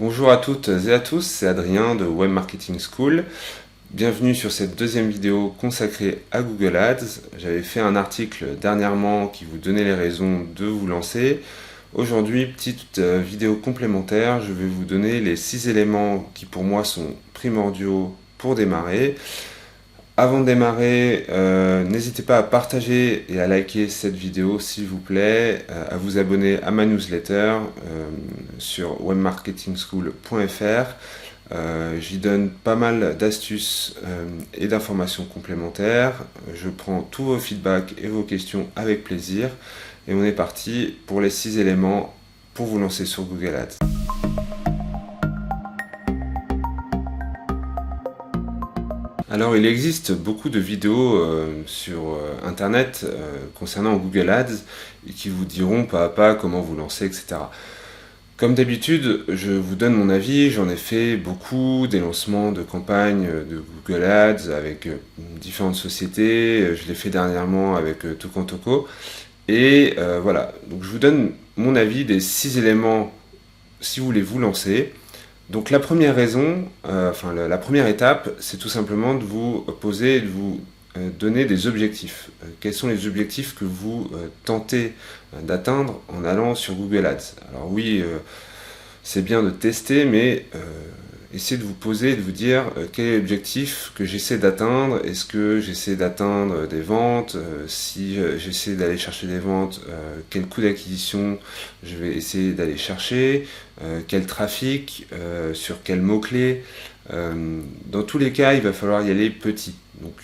Bonjour à toutes et à tous, c'est Adrien de Web Marketing School. Bienvenue sur cette deuxième vidéo consacrée à Google Ads. J'avais fait un article dernièrement qui vous donnait les raisons de vous lancer. Aujourd'hui, petite vidéo complémentaire, je vais vous donner les 6 éléments qui pour moi sont primordiaux pour démarrer. Avant de démarrer, n'hésitez pas à partager et à liker cette vidéo s'il vous plaît, à vous abonner à ma newsletter sur webmarketingschool.fr. J'y donne pas mal d'astuces et d'informations complémentaires. Je prends tous vos feedbacks et vos questions avec plaisir. Et on est parti pour les 6 éléments pour vous lancer sur Google Ads. Alors, il existe beaucoup de vidéos sur Internet concernant Google Ads et qui vous diront pas à pas comment vous lancer, etc. Comme d'habitude, je vous donne mon avis. J'en ai fait beaucoup, des lancements de campagnes de Google Ads avec différentes sociétés. Je l'ai fait dernièrement avec Tokantoko. Et voilà, donc je vous donne mon avis des 6 éléments si vous voulez vous lancer. Donc la première raison, la première étape, c'est tout simplement de vous poser, de vous donner des objectifs. Quels sont les objectifs que vous tentez d'atteindre en allant sur Google Ads? Alors oui, c'est bien de tester, mais essayez de vous poser et de vous dire quel est l'objectif que j'essaie d'atteindre. Est-ce que j'essaie d'atteindre des ventes? Si j'essaie d'aller chercher des ventes, quel coût d'acquisition je vais essayer d'aller chercher? Quel trafic? Sur quels mots-clés? Dans tous les cas, il va falloir y aller petit. Donc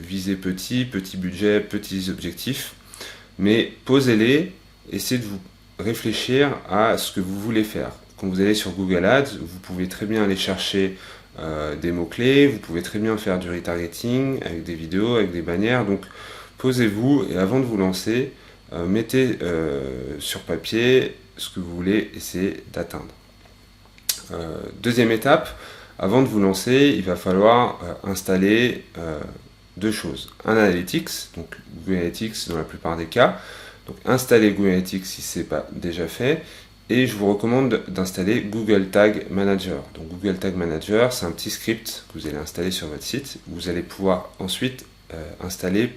visez petit, petit budget, petits objectifs. Mais posez-les, essayez de vous réfléchir à ce que vous voulez faire. Quand vous allez sur Google Ads, vous pouvez très bien aller chercher des mots-clés, vous pouvez très bien faire du retargeting avec des vidéos, avec des bannières. Donc posez-vous et avant de vous lancer, mettez sur papier ce que vous voulez essayer d'atteindre. Deuxième étape, avant de vous lancer, il va falloir installer deux choses. Un Analytics, donc Google Analytics dans la plupart des cas. Donc installez Google Analytics si ce n'est pas déjà fait. Et je vous recommande d'installer Google Tag Manager. Donc Google Tag Manager, c'est un petit script que vous allez installer sur votre site. Vous allez pouvoir ensuite installer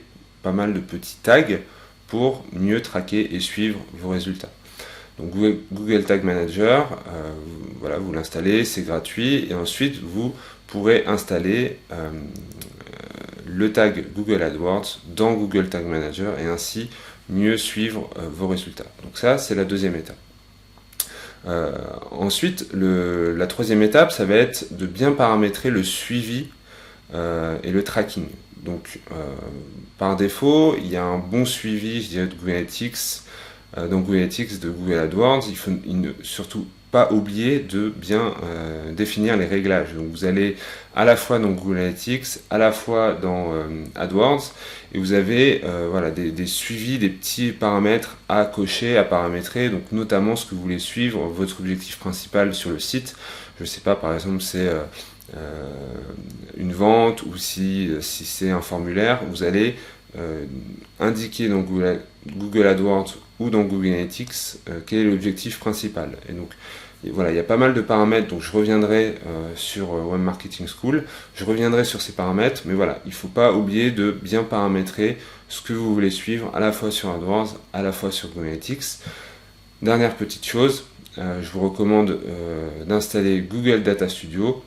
pas mal de petits tags pour mieux traquer et suivre vos résultats. Donc Google Tag Manager, voilà, vous l'installez, c'est gratuit. Et ensuite, vous pourrez installer le tag Google AdWords dans Google Tag Manager et ainsi mieux suivre vos résultats. Donc ça, c'est la deuxième étape. Ensuite, la troisième étape, ça va être de bien paramétrer le suivi et le tracking. Donc, par défaut, il y a un bon suivi, je dirais, de Google Analytics, donc Google Analytics de Google AdWords. Il ne surtout pas oublier de bien définir les réglages. Donc, vous allez à la fois dans Google Analytics, à la fois dans AdWords, et vous avez voilà, des suivis, des petits paramètres à cocher, à paramétrer, donc notamment ce que vous voulez suivre, votre objectif principal sur le site. Je ne sais pas, par exemple, c'est une vente ou si c'est un formulaire, vous allez indiquer dans Google AdWords ou dans Google Analytics quel est l'objectif principal. Et donc, et voilà, il y a pas mal de paramètres, donc je reviendrai sur Web Marketing School, je reviendrai sur ces paramètres, mais voilà, il ne faut pas oublier de bien paramétrer ce que vous voulez suivre, à la fois sur AdWords, à la fois sur Google Analytics. Dernière petite chose, je vous recommande d'installer Google Data Studio.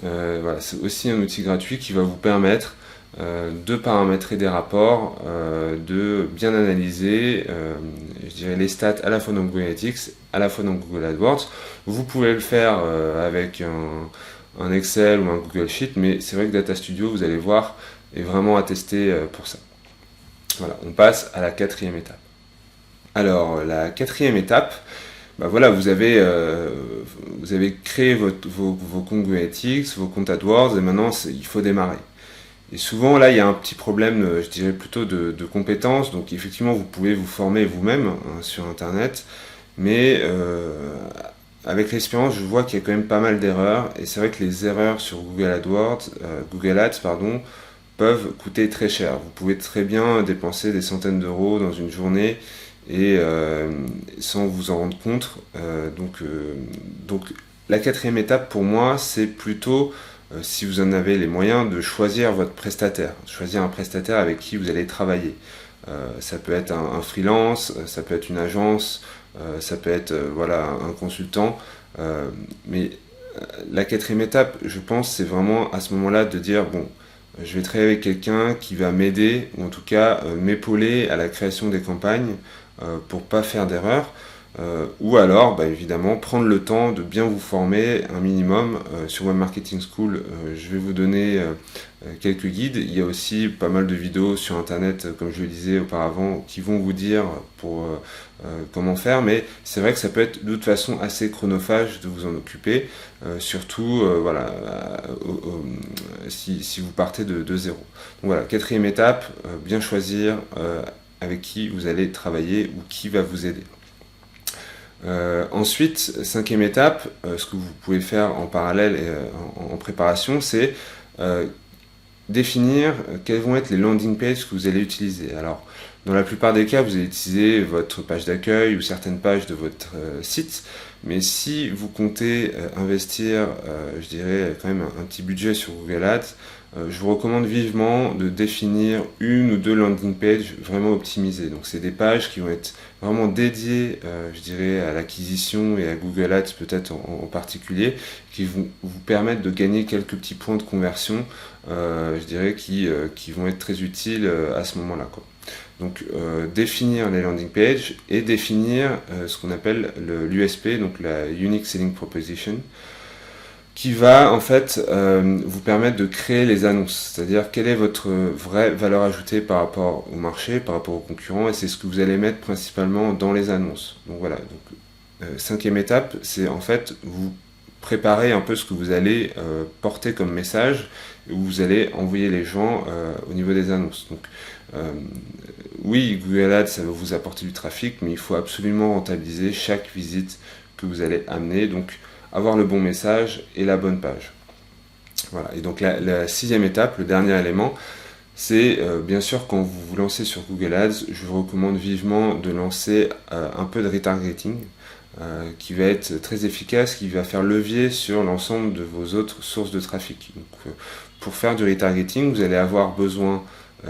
Voilà, c'est aussi un outil gratuit qui va vous permettre de paramétrer des rapports, de bien analyser je dirais les stats à la fois dans Google Analytics, à la fois dans Google AdWords. Vous pouvez le faire avec un Excel ou un Google Sheet, mais c'est vrai que Data Studio, vous allez voir, est vraiment attesté pour ça. Voilà, on passe à la quatrième étape. Alors, la quatrième étape, bah voilà, vous avez créé vos comptes Google Analytics, vos comptes AdWords, et maintenant il faut démarrer. Et souvent, là, il y a un petit problème, je dirais plutôt de compétences. Donc, effectivement, vous pouvez vous former vous-même hein, sur Internet. Mais avec l'expérience, je vois qu'il y a quand même pas mal d'erreurs. Et c'est vrai que les erreurs sur Google Ads, pardon, peuvent coûter très cher. Vous pouvez très bien dépenser des centaines d'euros dans une journée et sans vous en rendre compte. Donc La quatrième étape pour moi, c'est plutôt, si vous en avez les moyens, de choisir votre prestataire. Choisir un prestataire avec qui vous allez travailler. Ça peut être un freelance, ça peut être une agence, ça peut être voilà, un consultant. Mais la quatrième étape, je pense, c'est vraiment à ce moment-là de dire, bon, je vais travailler avec quelqu'un qui va m'aider, ou en tout cas m'épauler à la création des campagnes pour pas faire d'erreurs. Ou alors, bah, évidemment, prendre le temps de bien vous former un minimum. Sur Web Marketing School, je vais vous donner quelques guides. Il y a aussi pas mal de vidéos sur Internet, comme je le disais auparavant, qui vont vous dire pour comment faire. Mais c'est vrai que ça peut être de toute façon assez chronophage de vous en occuper, surtout voilà, si vous partez de zéro. Donc voilà, quatrième étape, bien choisir avec qui vous allez travailler ou qui va vous aider. Ensuite, cinquième étape, ce que vous pouvez faire en parallèle et en préparation, c'est définir quelles vont être les landing pages que vous allez utiliser. Alors, dans la plupart des cas, vous allez utiliser votre page d'accueil ou certaines pages de votre site, mais si vous comptez investir, je dirais quand même un petit budget sur Google Ads, je vous recommande vivement de définir une ou deux landing pages vraiment optimisées. Donc c'est des pages qui vont être vraiment dédiées, je dirais, à l'acquisition et à Google Ads peut-être en particulier, qui vont vous permettre de gagner quelques petits points de conversion, je dirais, qui vont être très utiles à ce moment-là, quoi. Donc définir les landing pages et définir ce qu'on appelle l'USP, donc la Unique Selling Proposition, qui va en fait vous permettre de créer les annonces, c'est-à-dire quelle est votre vraie valeur ajoutée par rapport au marché, par rapport aux concurrents, et c'est ce que vous allez mettre principalement dans les annonces. Donc voilà, donc, cinquième étape, c'est en fait vous préparer un peu ce que vous allez porter comme message, où vous allez envoyer les gens au niveau des annonces. Donc oui, Google Ads, ça va vous apporter du trafic, mais il faut absolument rentabiliser chaque visite que vous allez amener, donc avoir le bon message et la bonne page. Voilà, et donc la sixième étape, le dernier élément, c'est bien sûr quand vous vous lancez sur Google Ads, je vous recommande vivement de lancer un peu de retargeting, qui va être très efficace, qui va faire levier sur l'ensemble de vos autres sources de trafic. Donc, pour faire du retargeting, vous allez avoir besoin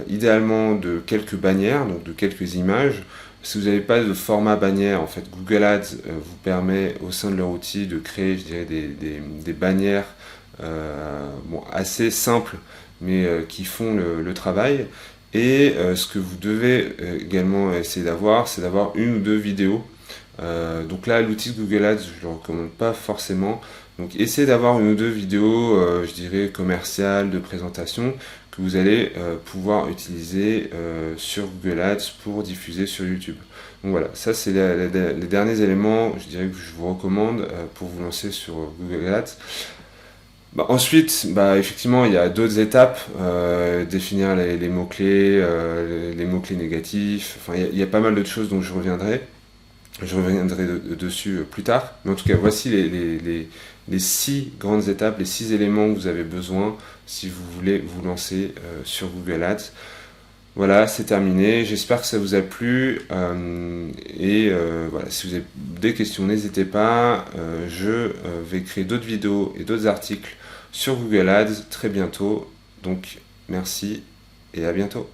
idéalement de quelques bannières, donc de quelques images. Si vous n'avez pas de format bannière, en fait, Google Ads vous permet au sein de leur outil de créer, je dirais, des bannières bon, assez simples, mais qui font le travail. Et ce que vous devez également essayer d'avoir, c'est d'avoir une ou deux vidéos. Donc là, l'outil de Google Ads, je ne le recommande pas forcément. Donc essayez d'avoir une ou deux vidéos, je dirais, commerciales, de présentation, que vous allez pouvoir utiliser sur Google Ads pour diffuser sur YouTube. Donc voilà, ça c'est les derniers éléments, je dirais, que je vous recommande pour vous lancer sur Google Ads. Bah, ensuite, bah, effectivement, il y a d'autres étapes, définir les mots-clés, les mots-clés négatifs, enfin, il y a pas mal de choses dont je reviendrai. Je reviendrai dessus plus tard. Mais en tout cas, voici les 6 grandes étapes, les 6 éléments que vous avez besoin si vous voulez vous lancer sur Google Ads. Voilà, c'est terminé. J'espère que ça vous a plu. Voilà, si vous avez des questions, n'hésitez pas. Je vais créer d'autres vidéos et d'autres articles sur Google Ads très bientôt. Donc, merci et à bientôt.